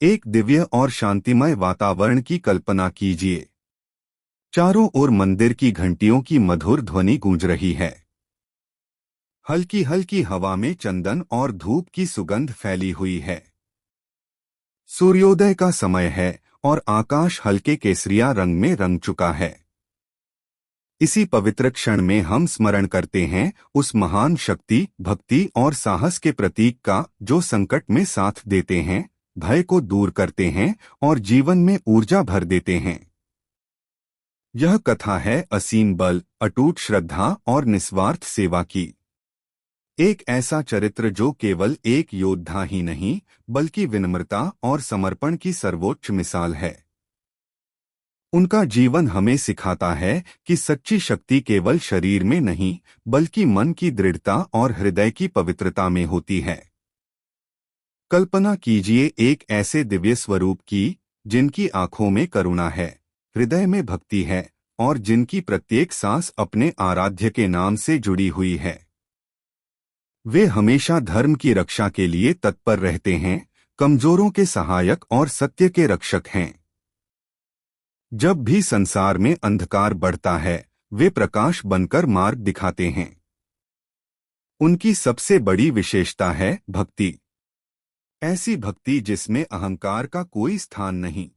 एक दिव्य और शांतिमय वातावरण की कल्पना कीजिए। चारों ओर मंदिर की घंटियों की मधुर ध्वनि गूंज रही है। हल्की हल्की हवा में चंदन और धूप की सुगंध फैली हुई है। सूर्योदय का समय है और आकाश हल्के केसरिया रंग में रंग चुका है। इसी पवित्र क्षण में हम स्मरण करते हैं उस महान शक्ति, भक्ति और साहस के प्रतीक का जो संकट में साथ देते हैं, भय को दूर करते हैं और जीवन में ऊर्जा भर देते हैं। यह कथा है असीम बल, अटूट श्रद्धा और निस्वार्थ सेवा की। एक ऐसा चरित्र जो केवल एक योद्धा ही नहीं, बल्कि विनम्रता और समर्पण की सर्वोच्च मिसाल है। उनका जीवन हमें सिखाता है कि सच्ची शक्ति केवल शरीर में नहीं, बल्कि मन की दृढ़ता और हृदय की पवित्रता में होती है। कल्पना कीजिए एक ऐसे दिव्य स्वरूप की, जिनकी आंखों में करुणा है, हृदय में भक्ति है और जिनकी प्रत्येक सांस अपने आराध्य के नाम से जुड़ी हुई है। वे हमेशा धर्म की रक्षा के लिए तत्पर रहते हैं, कमजोरों के सहायक और सत्य के रक्षक हैं। जब भी संसार में अंधकार बढ़ता है, वे प्रकाश बनकर मार्ग दिखाते हैं। उनकी सबसे बड़ी विशेषता है भक्ति। ऐसी भक्ति जिसमें अहंकार का कोई स्थान नहीं।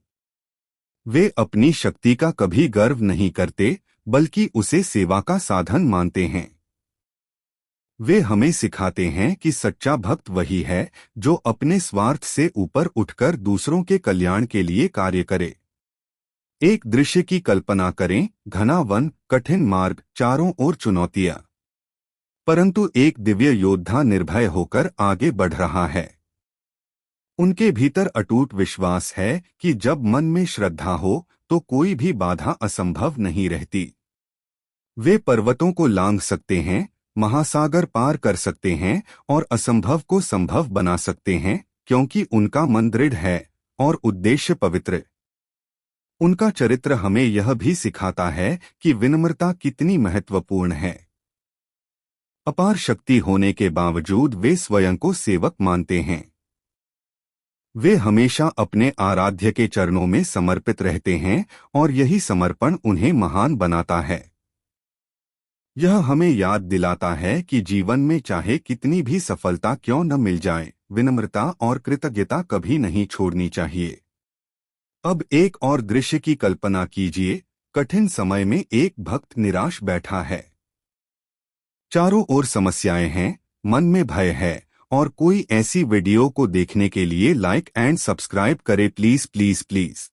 वे अपनी शक्ति का कभी गर्व नहीं करते, बल्कि उसे सेवा का साधन मानते हैं। वे हमें सिखाते हैं कि सच्चा भक्त वही है जो अपने स्वार्थ से ऊपर उठकर दूसरों के कल्याण के लिए कार्य करे। एक दृश्य की कल्पना करें, घना वन, कठिन मार्ग, चारों ओर चुनौतियां। परंतु एक दिव्य योद्धा निर्भय होकर आगे बढ़ रहा है। उनके भीतर अटूट विश्वास है कि जब मन में श्रद्धा हो तो कोई भी बाधा असंभव नहीं रहती। वे पर्वतों को लांघ सकते हैं, महासागर पार कर सकते हैं और असंभव को संभव बना सकते हैं, क्योंकि उनका मन दृढ़ है और उद्देश्य पवित्र। उनका चरित्र हमें यह भी सिखाता है कि विनम्रता कितनी महत्वपूर्ण है। अपार शक्ति होने के बावजूद वे स्वयं को सेवक मानते हैं। वे हमेशा अपने आराध्य के चरणों में समर्पित रहते हैं और यही समर्पण उन्हें महान बनाता है। यह हमें याद दिलाता है कि जीवन में चाहे कितनी भी सफलता क्यों न मिल जाए, विनम्रता और कृतज्ञता कभी नहीं छोड़नी चाहिए। अब एक और दृश्य की कल्पना कीजिए। कठिन समय में एक भक्त निराश बैठा है। चारों ओर समस्याएं हैं, मन में भय है और कोई ऐसी वीडियो को देखने के लिए लाइक एंड सब्सक्राइब करे प्लीज प्लीज प्लीज।